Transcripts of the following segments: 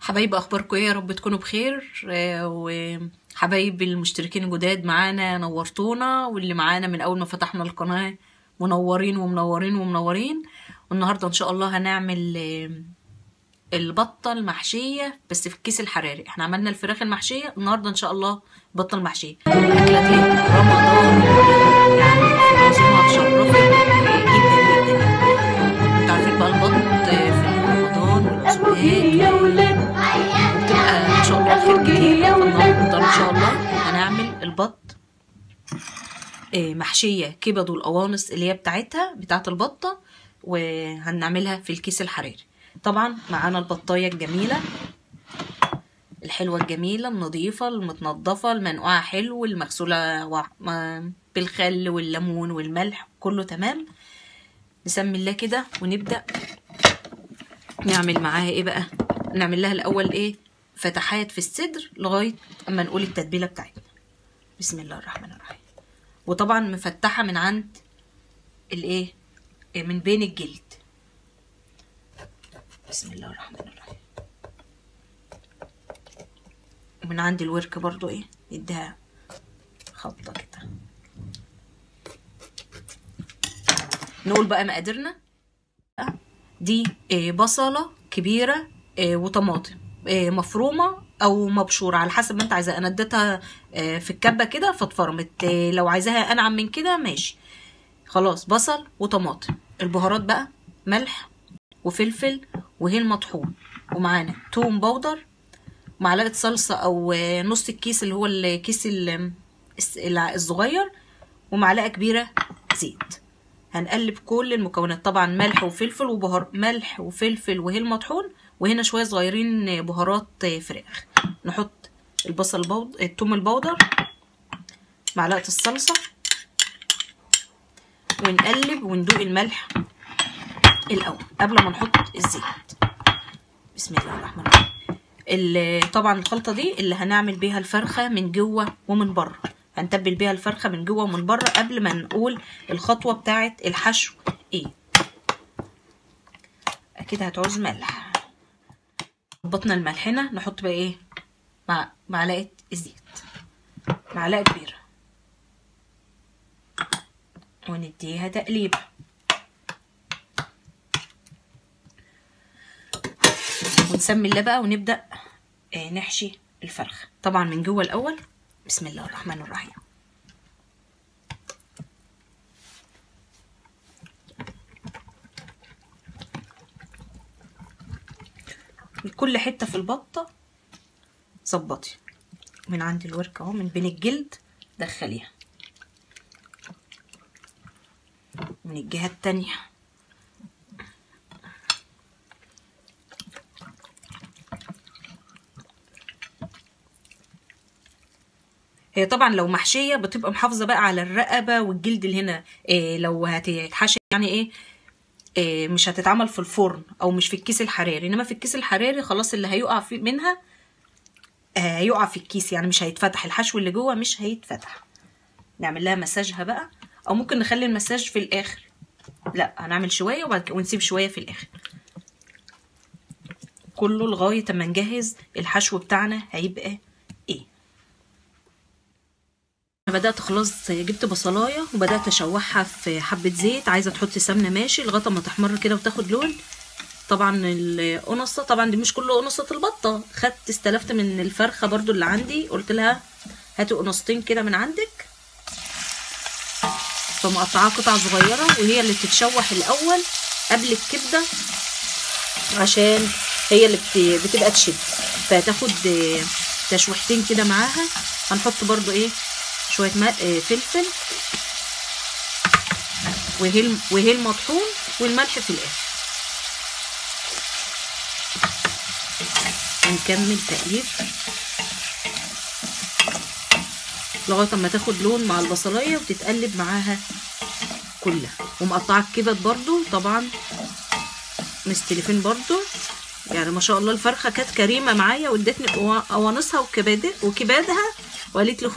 حبايب اخباركم ايه؟ يا رب تكونوا بخير. وحبايب المشتركين الجداد معانا نورتونا، واللي معانا من اول ما فتحنا القناة منورين ومنورين ومنورين. والنهارده ان شاء الله هنعمل البطه المحشيه بس في الكيس الحراري. احنا عملنا الفراخ المحشيه، النهارده ان شاء الله بطه المحشيه. الاكله دي رمضان يعني في العزومه هتشرفك جدا جدا يعني. انتوا عارفين بقى البط في رمضان والعزومات وبتبقى ان شاء الله الخير كتير. فالنهارده ان شاء الله هنعمل البط محشيه كبد والقوانص اللي هي بتاعت البطه، وهنعملها في الكيس الحراري. طبعا معانا البطايه الجميله الحلوه الجميله النظيفه المتنضفه المنقوعه حلو المغسوله بالخل والليمون والملح كله تمام. نسمي الله كده ونبدا نعمل معاها ايه بقى. نعمل لها الاول ايه فتحات في الصدر لغايه اما نقول التتبيله بتاعتنا. بسم الله الرحمن الرحيم. وطبعا مفتحه من عند الايه من بين الجلد. بسم الله الرحمن الرحيم. ومن عند الورك برضو ايه نديها خبطه كده. نقول بقى مقاديرنا. دي بصله كبيره وطماطم مفرومه او مبشوره على حسب ما انت عايزاها. انا اديتها في الكبه كده فاتفرمت. لو عايزاها انعم من كده ماشي خلاص. بصل وطماطم. البهارات بقى ملح وفلفل وهيل مطحون، ومعانا توم بودر، معلقه صلصه او نص الكيس اللي هو الكيس الصغير، ومعلقه كبيره زيت. هنقلب كل المكونات. طبعا ملح وفلفل ملح وفلفل وهيل مطحون، وهنا شويه صغيرين بهارات فراخ. نحط البصل الثوم البودر، معلقه الصلصه، ونقلب وندوق الملح الاول قبل ما نحط الزيت. بسم الله الرحمن الرحيم. طبعا الخلطه دي اللي هنعمل بيها الفرخه من جوه ومن بره. هنتبل بيها الفرخه من جوه ومن بره قبل ما نقول الخطوه بتاعه الحشو ايه. اكيد هتعوز ملح. ظبطنا الملح هنا. نحط بقى ايه معلقه الزيت، معلقه كبيره، ونديها تقليبه. ونسمي الله بقى ونبدا نحشي الفرخه طبعا من جوه الاول. بسم الله الرحمن الرحيم. كل حته في البطه ظبطي من عند الورك اهو من بين الجلد دخليها، من الجهه التانيه. هي طبعا لو محشيه بتبقى محافظه بقى على الرقبه والجلد اللي هنا. لو هتتحشي يعني مش هتتعمل في الفرن او مش في الكيس الحراري. انما في الكيس الحراري خلاص اللي هيقع منها هيقع في الكيس، يعني مش هيتفتح الحشو اللي جوه مش هيتفتح. نعمل لها مساجها بقى، او ممكن نخلي المساج في الاخر. لا هنعمل شويه وبعد كده ونسيب شويه في الاخر كله لغايه اما نجهز الحشو بتاعنا هيبقى ايه. انا بدات خلاص جبت بصلايه وبدات اشوحها في حبه زيت. عايزه تحطي سمنه ماشي لغايه ما تحمر كده وتاخد لون. طبعا القنصه طبعا دي مش كل قنصه البطه. استلفت من الفرخه برضو اللي عندي، قلت لها هاتي قنصتين كده من عندك، فمقطعاها قطع صغيره وهي اللي بتتشوح الاول قبل الكبده عشان هي اللي بتبقى تشد، فتاخد تشويحتين كده معاها. هنحط برضو شويه فلفل وهيل مطحون والملح في الاخر، ونكمل تقليب لغايه اما تاخد لون مع البصلايه وتتقلب معاها كلها. ومقطعه الكبد برضو طبعا مستلفين برضو. يعني ما شاء الله الفرخه كانت كريمه معايا وادتني قوانصها وكبادها وقالت لي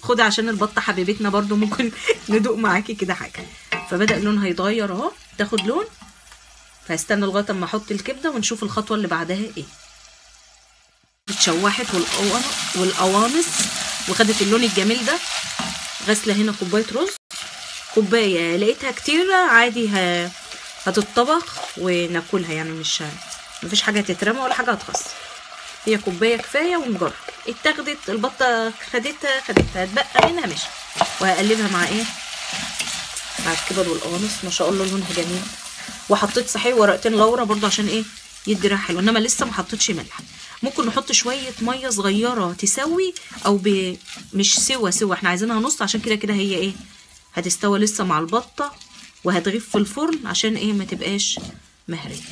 خدي عشان البطه حبيبتنا برضو ممكن ندوق معاكي كده حاجه. فبدا لونها يتغير اهو تاخد لون. فهستنى لغايه اما احط الكبده ونشوف الخطوه اللي بعدها ايه. اتشوحت والقوانص وخدت اللون الجميل ده. غسله هنا كوبايه رز، كوبايه لقيتها كتيره عادي هتتطبخ وناكلها، يعني مفيش حاجه هتترمى ولا حاجه هتخسر، هي كوبايه كفايه ونجرب. اتاخدت البطه خدتها اتبقى منها ماشي، وهقلبها مع ايه، مع الكبد والقوانص. ما شاء الله لونها جميل. وحطيت صحيح ورقتين لورا برضو عشان ايه يدي ريحه حلوه، انما لسه ما حطيتش ملح. ممكن نحط شويه ميه صغيره تسوي او مش سوا احنا عايزينها نص، عشان كده هي ايه هتستوى لسه مع البطه وهتغيب في الفرن عشان ايه ما تبقاش مهريه.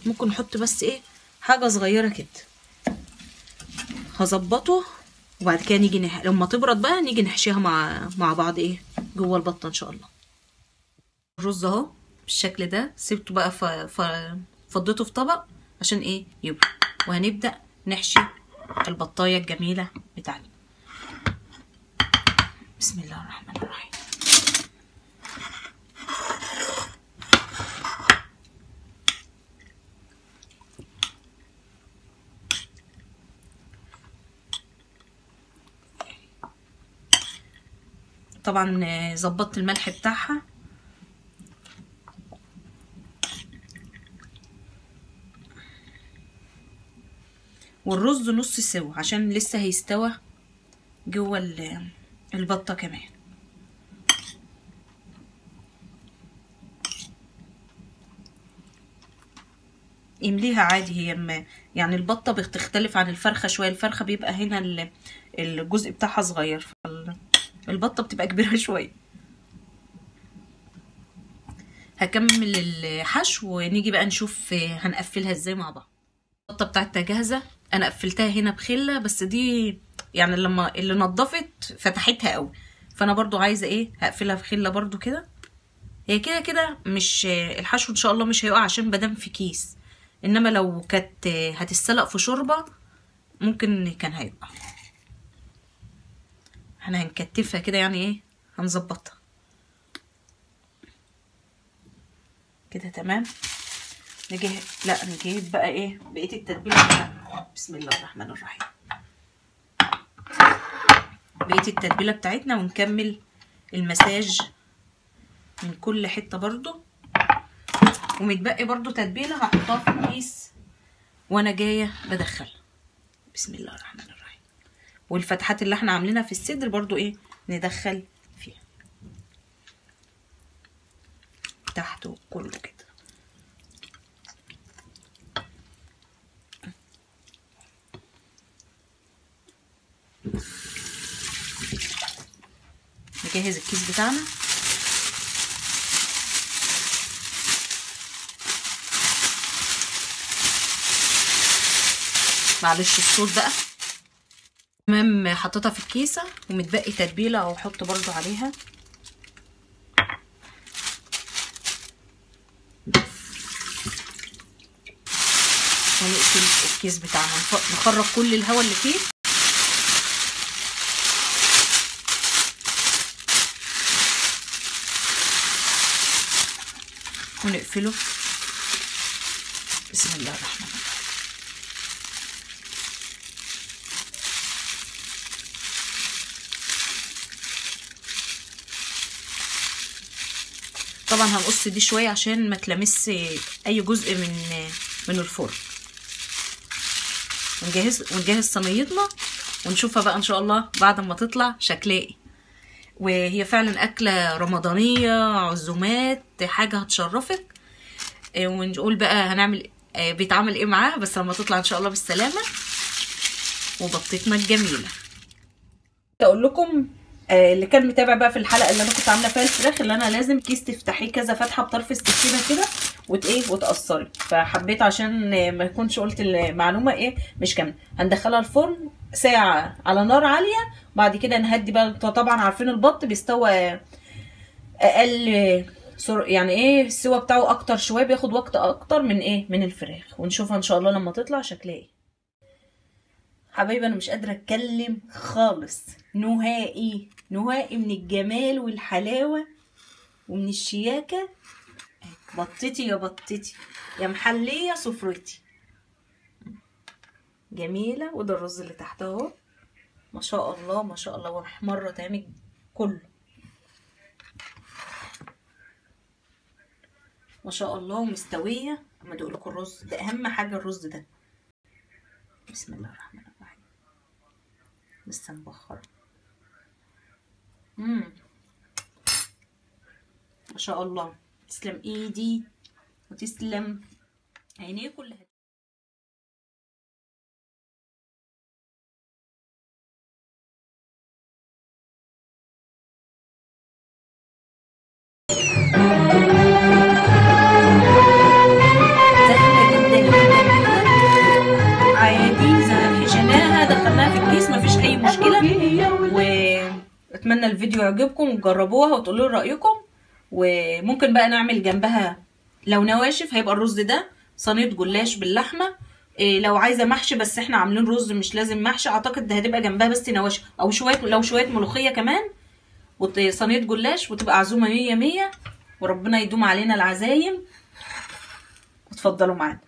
ممكن نحط بس ايه حاجه صغيره كده. هظبطه وبعد كده نيجي لما تبرد بقى نيجي نحشيها مع بعض ايه جوه البطه ان شاء الله. الرز اهو بالشكل ده، سيبته بقى فضيته في طبق عشان ايه يبرد، وهنبدأ نحشي البطايه الجميله بتاعتنا. بسم الله الرحمن الرحيم. طبعا ظبطت الملح بتاعها، والرز نص سوا عشان لسه هيستوى جوه البطه كمان. امليها عادي، هي يعني البطه بتختلف عن الفرخه شويه، الفرخه بيبقى هنا الجزء بتاعها صغير، فالبطه بتبقى كبيره شويه. هكمل الحشو ونيجي بقى نشوف هنقفلها ازاي مع بعض. البطه بتاعتها جاهزه، انا قفلتها هنا بخله، بس دي يعني لما اللي نضفت فتحتها قوي، فانا برضو عايزه ايه هقفلها بخله برضو كده. هي كده مش الحشو ان شاء الله مش هيقع عشان بدام في كيس، انما لو كانت هتتسلق في شوربه ممكن كان هيقع. احنا هنكتفها كده يعني ايه هنظبطها كده تمام. نجيب بقى ايه بقيه التتبيله بتاعتنا. بسم الله الرحمن الرحيم. بقيه التتبيله بتاعتنا ونكمل المساج من كل حته برضو، ومتبقي برضو تتبيله هحطها في الكيس وانا جايه بدخلها. بسم الله الرحمن الرحيم. والفتحات اللي احنا عاملينها في الصدر برضو ايه ندخل فيها تحت كله كده. نجهز الكيس بتاعنا. معلش الصوت بقى. تمام حطيتها في الكيسه ومتبقي تتبيله او احط برضو عليها. ونقفل الكيس بتاعنا، نخرج كل الهواء اللي فيه. ونقفله. بسم الله الرحمن الرحيم. طبعا هنقص دي شويه عشان ما تلمس اي جزء من الفرن. ونجهز صينيتنا ونشوفها بقى ان شاء الله بعد ما تطلع شكلها ايه. وهي فعلا اكله رمضانيه، عزومات، حاجه هتشرفك. ونقول بقى هنعمل بيتعمل ايه معاها بس لما تطلع ان شاء الله بالسلامه. وبطتنا الجميله. اقول لكم اللي كان متابع بقى في الحلقه اللي انا كنت عامله فيها الفراخ، اللي انا لازم كيس تفتحيه كذا فتحه بطرف السكينه كده وتقصري، فحبيت عشان ما يكونش قلت المعلومه ايه مش كامله. هندخلها الفرن ساعه على نار عاليه، بعد كده نهدي بقى. طبعا عارفين البط بيستوى اقل يعني ايه السوا بتاعه اكتر شويه، بياخد وقت اكتر من الفراخ. ونشوفها ان شاء الله لما تطلع شكلها ايه. حبايبي انا مش قادره اتكلم خالص، نهائي من الجمال والحلاوه ومن الشياكه. بطتي يا بطتي يا محليه سفرتي. جميلة. وده الرز اللي تحت اهو، ما شاء الله ما شاء الله، واحمر تامج كله ما شاء الله ومستوية. اما ادوق لكم الرز ده، اهم حاجة الرز ده. بسم الله الرحمن الرحيم. لسه مبخرة. ما شاء الله. تسلم ايدي وتسلم عينيه كلها. سهلة جدا جدا جدا، عادي زي حشيناها دخلناها في الكيس مفيش اي مشكلة. واتمنى الفيديو يعجبكم وتجربوها وتقولوا لي رأيكم. وممكن بقى نعمل جنبها لو نواشف هيبقى الرز ده صينية جلاش باللحمة. لو عايزة محشي بس احنا عاملين رز مش لازم محشي، اعتقد ده هتبقى جنبها بس نواشف او شوية، لو شوية ملوخية كمان وصينية جلاش، وتبقى عزومة 100 100. وربنا يدوم علينا العزايم. وتفضلوا معانا.